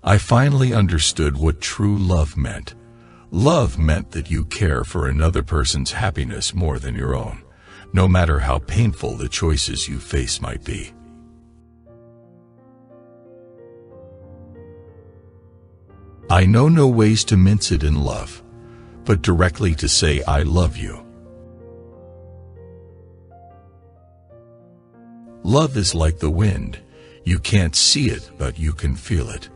I finally understood what true love meant. Love meant that you care for another person's happiness more than your own, no matter how painful the choices you face might be. I know no ways to mince it in love, but directly to say I love you. Love is like the wind. You can't see it, but you can feel it.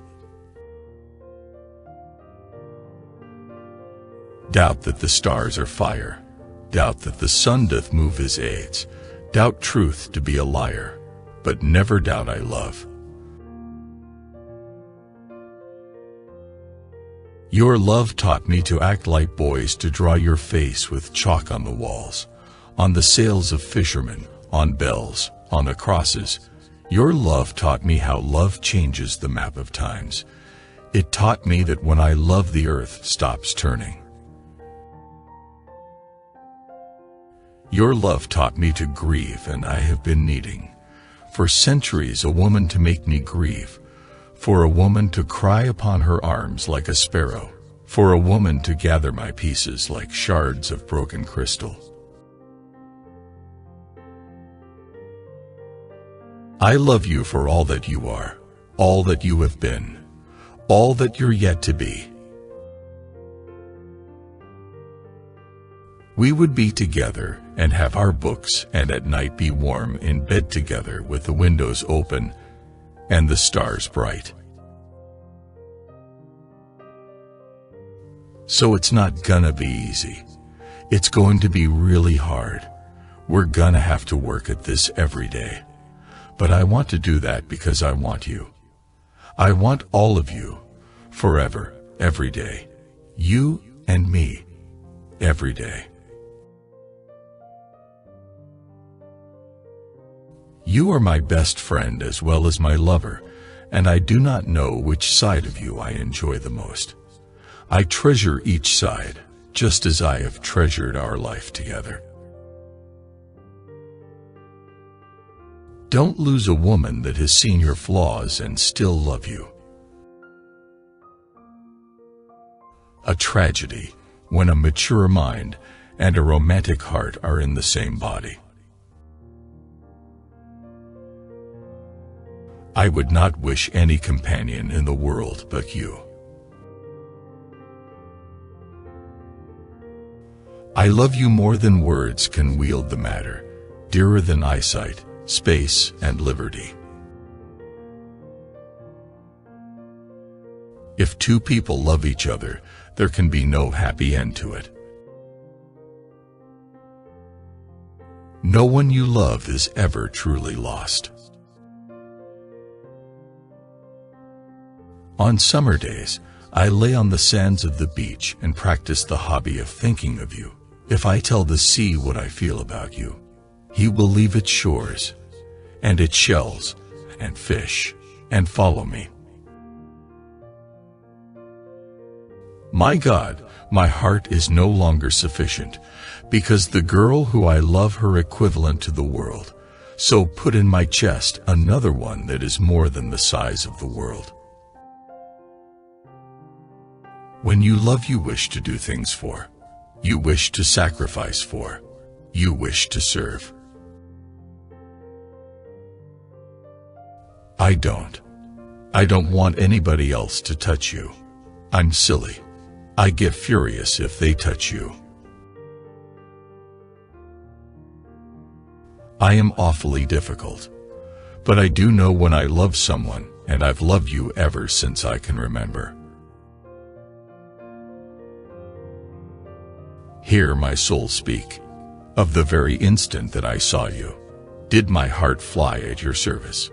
Doubt that the stars are fire. Doubt that the sun doth move his aids. Doubt truth to be a liar, but never doubt I love. Your love taught me to act like boys, to draw your face with chalk on the walls, on the sails of fishermen, on bells, on the crosses. Your love taught me how love changes the map of times. It taught me that when I love, the earth stops turning. Your love taught me to grieve, and I have been needing, for centuries, a woman to make me grieve, for a woman to cry upon her arms like a sparrow, for a woman to gather my pieces like shards of broken crystal. I love you for all that you are, all that you have been, all that you're yet to be. We would be together and have our books, and at night be warm in bed together with the windows open and the stars bright. So it's not gonna be easy. It's going to be really hard. We're gonna have to work at this every day. But I want to do that because I want you. I want all of you, forever, every day. You and me, every day. You are my best friend as well as my lover, and I do not know which side of you I enjoy the most. I treasure each side, just as I have treasured our life together. Don't lose a woman that has seen your flaws and still love you. A tragedy when a mature mind and a romantic heart are in the same body. I would not wish any companion in the world but you. I love you more than words can wield the matter, dearer than eyesight, space, and liberty. If two people love each other, there can be no happy end to it. No one you love is ever truly lost. On summer days, I lay on the sands of the beach and practice the hobby of thinking of you. If I tell the sea what I feel about you, he will leave its shores and its shells and fish and follow me. My God, my heart is no longer sufficient, because the girl who I love her equivalent to the world, so put in my chest another one that is more than the size of the world. When you love, you wish to do things for, you wish to sacrifice for, you wish to serve. I don't want anybody else to touch you. I'm silly. I get furious if they touch you. I am awfully difficult, but I do know when I love someone, and I've loved you ever since I can remember. Hear my soul speak. Of the very instant that I saw you, did my heart fly at your service.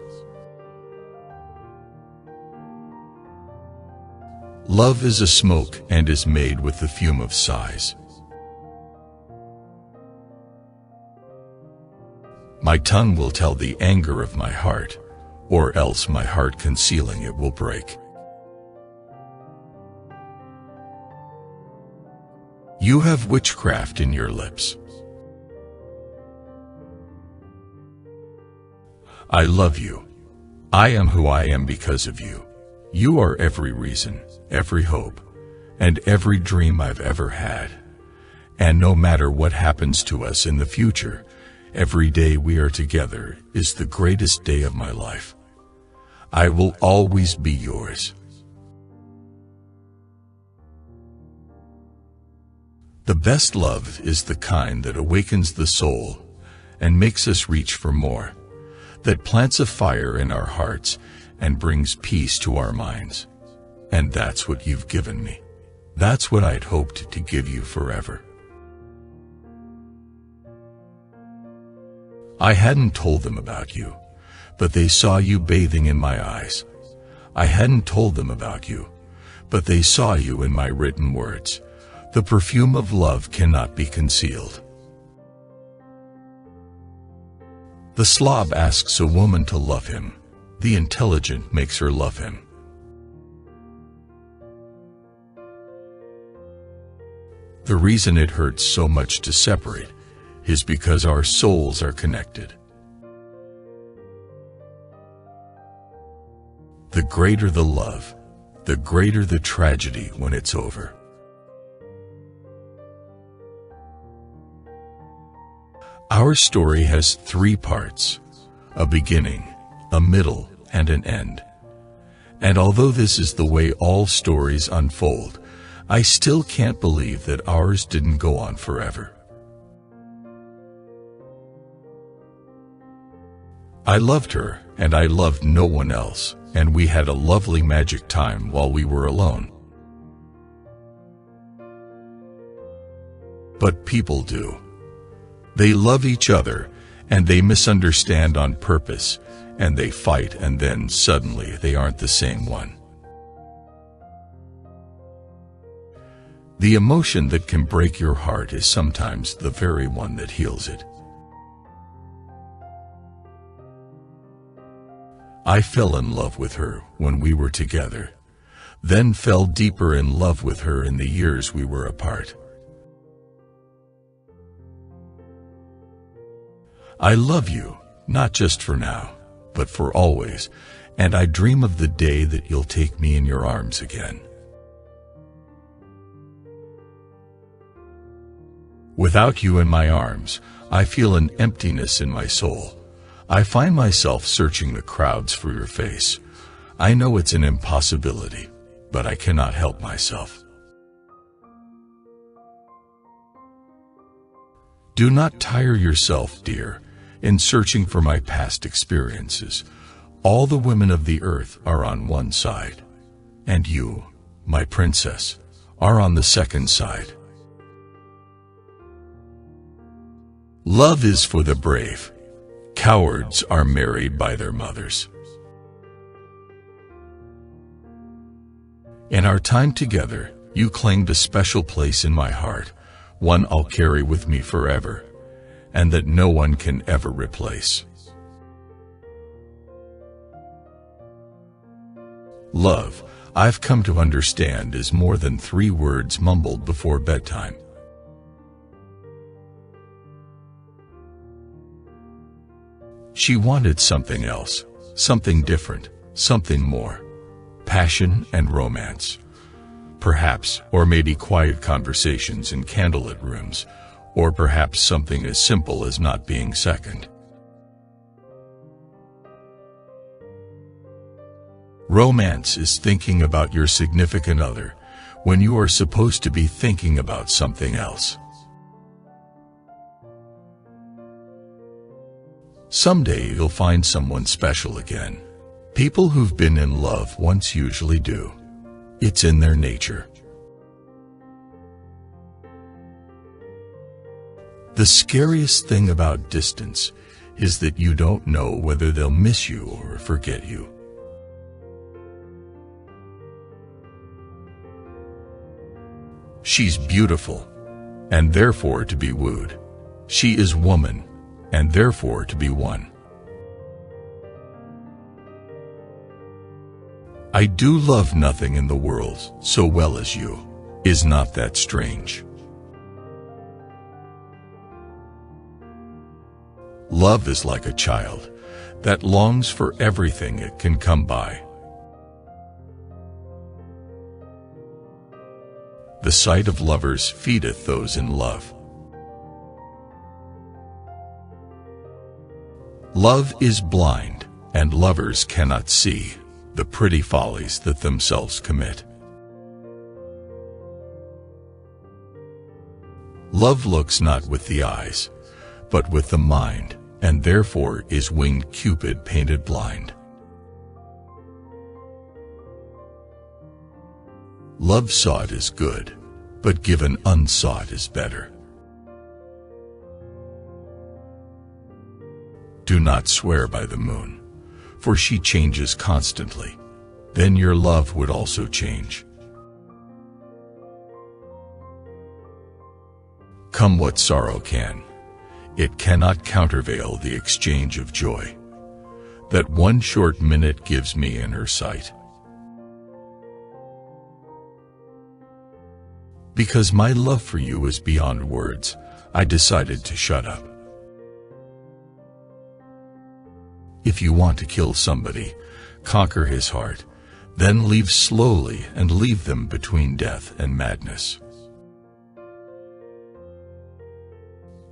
Love is a smoke and is made with the fume of sighs. My tongue will tell the anger of my heart, or else my heart concealing it will break. You have witchcraft in your lips. I love you. I am who I am because of you. You are every reason, every hope, and every dream I've ever had. And no matter what happens to us in the future, every day we are together is the greatest day of my life. I will always be yours. The best love is the kind that awakens the soul and makes us reach for more, that plants a fire in our hearts and brings peace to our minds. And that's what you've given me. That's what I'd hoped to give you forever. I hadn't told them about you, but they saw you bathing in my eyes. I hadn't told them about you, but they saw you in my written words. The perfume of love cannot be concealed. The slob asks a woman to love him. The intelligent makes her love him. The reason it hurts so much to separate is because our souls are connected. The greater the love, the greater the tragedy when it's over. Our story has 3 parts, a beginning, a middle, and an end. And although this is the way all stories unfold, I still can't believe that ours didn't go on forever. I loved her, and I loved no one else, and we had a lovely magic time while we were alone. But people do. They love each other, and they misunderstand on purpose, and they fight, and then suddenly they aren't the same one. The emotion that can break your heart is sometimes the very one that heals it. I fell in love with her when we were together, then fell deeper in love with her in the years we were apart. I love you, not just for now, but for always, and I dream of the day that you'll take me in your arms again. Without you in my arms, I feel an emptiness in my soul. I find myself searching the crowds for your face. I know it's an impossibility, but I cannot help myself. Do not tire yourself, dear, in searching for my past experiences. All the women of the earth are on one side, and you, my princess, are on the second side. Love is for the brave. Cowards are married by their mothers. In our time together, you claimed a special place in my heart, one I'll carry with me forever, and that no one can ever replace. Love, I've come to understand, is more than 3 words mumbled before bedtime. She wanted something else, something different, something more. Passion and romance. Perhaps, or maybe quiet conversations in candlelit rooms, or perhaps something as simple as not being second. Romance is thinking about your significant other when you are supposed to be thinking about something else. Someday you'll find someone special again. People who've been in love once usually do. It's in their nature. The scariest thing about distance is that you don't know whether they'll miss you or forget you. She's beautiful, and therefore to be wooed. She is woman, and therefore to be won. I do love nothing in the world so well as you. Is not that strange? Love is like a child that longs for everything it can come by. The sight of lovers feedeth those in love. Love is blind, and lovers cannot see the pretty follies that themselves commit. Love looks not with the eyes, but with the mind, and therefore is winged Cupid painted blind. Love sought is good, but given unsought is better. Do not swear by the moon, for she changes constantly. Then your love would also change. Come what sorrow can, it cannot countervail the exchange of joy that one short minute gives me in her sight. Because my love for you is beyond words, I decided to shut up. If you want to kill somebody, conquer his heart, then leave slowly and leave them between death and madness.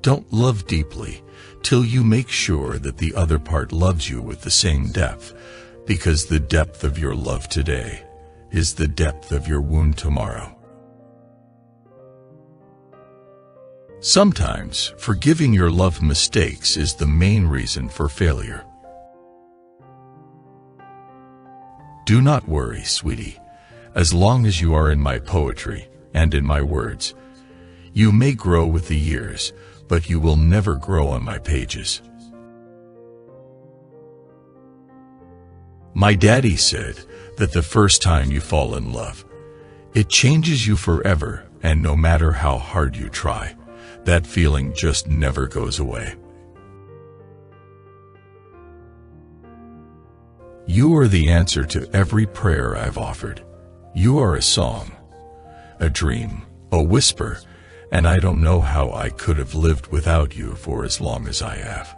Don't love deeply till you make sure that the other part loves you with the same depth, because the depth of your love today is the depth of your wound tomorrow. Sometimes, forgiving your love mistakes is the main reason for failure. Do not worry, sweetie, as long as you are in my poetry and in my words. You may grow with the years, but you will never grow on my pages. My daddy said that the first time you fall in love, it changes you forever, and no matter how hard you try, that feeling just never goes away. You are the answer to every prayer I've offered. You are a song, a dream, a whisper, and I don't know how I could have lived without you for as long as I have.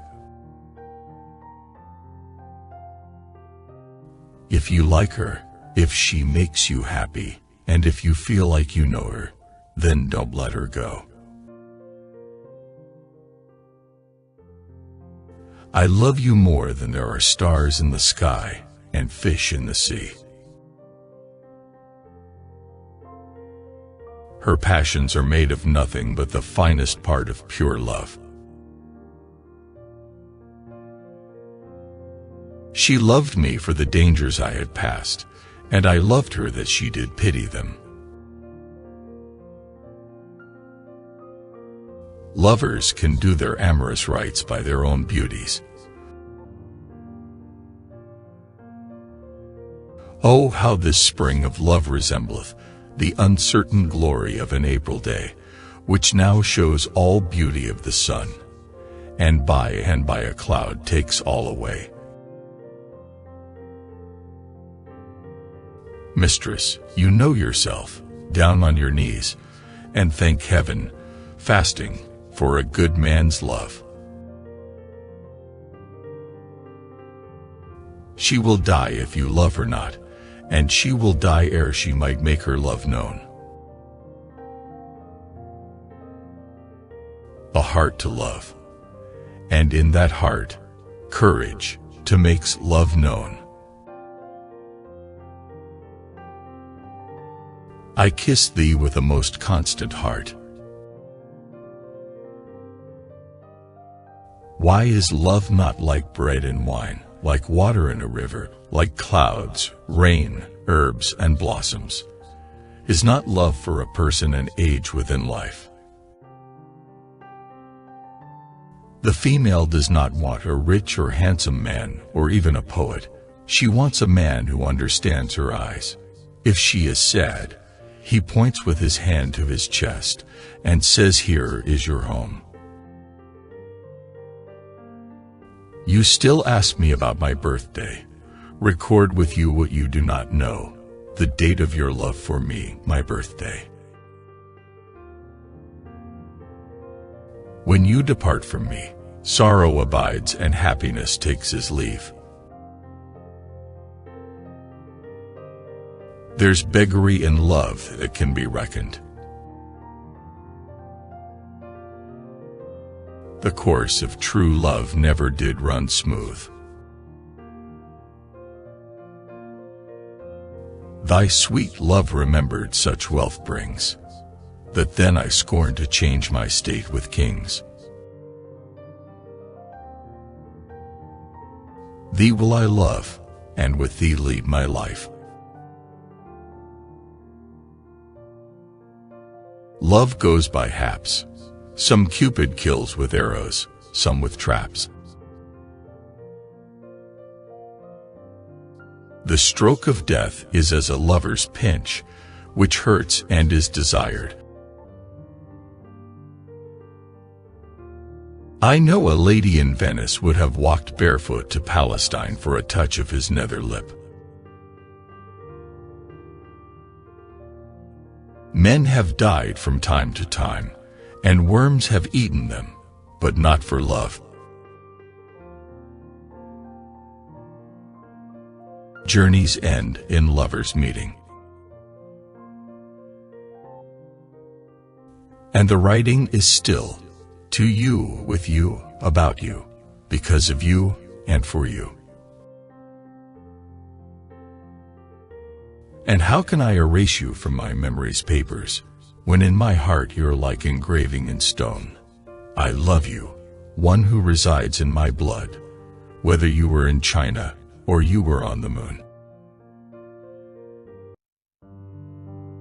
If you like her, if she makes you happy, and if you feel like you know her, then don't let her go. I love you more than there are stars in the sky and fish in the sea. Her passions are made of nothing but the finest part of pure love. She loved me for the dangers I had passed, and I loved her that she did pity them. Lovers can do their amorous rites by their own beauties. Oh, how this spring of love resembleth the uncertain glory of an April day, which now shows all beauty of the sun, and by a cloud takes all away. Mistress, you know yourself, down on your knees, and thank heaven, fasting, for a good man's love. She will die if you love her not, and she will die ere she might make her love known. A heart to love, and in that heart, courage to make love known. I kiss thee with a most constant heart. Why is love not like bread and wine, like water in a river, like clouds, rain, herbs, and blossoms? Is not love for a person an age within life? The female does not want a rich or handsome man, or even a poet. She wants a man who understands her eyes. If she is sad, he points with his hand to his chest and says, "Here is your home." You still ask me about my birthday. Record with you what you do not know, the date of your love for me, my birthday. When you depart from me, sorrow abides and happiness takes his leave. There's beggary in love that can be reckoned. the course of true love never did run smooth. Thy sweet love remembered such wealth brings, that then I scorned to change my state with kings. Thee will I love, and with thee lead my life. Love goes by haps. Some Cupid kills with arrows, some with traps. The stroke of death is as a lover's pinch, which hurts and is desired. I know a lady in Venice would have walked barefoot to Palestine for a touch of his nether lip. Men have died from time to time, and worms have eaten them, but not for love. Journeys end in lovers' meeting. And the writing is still, to you, with you, about you, because of you, and for you. And how can I erase you from my memory's papers, when in my heart you're like engraving in stone? I love you, one who resides in my blood, whether you were in China or you were on the moon.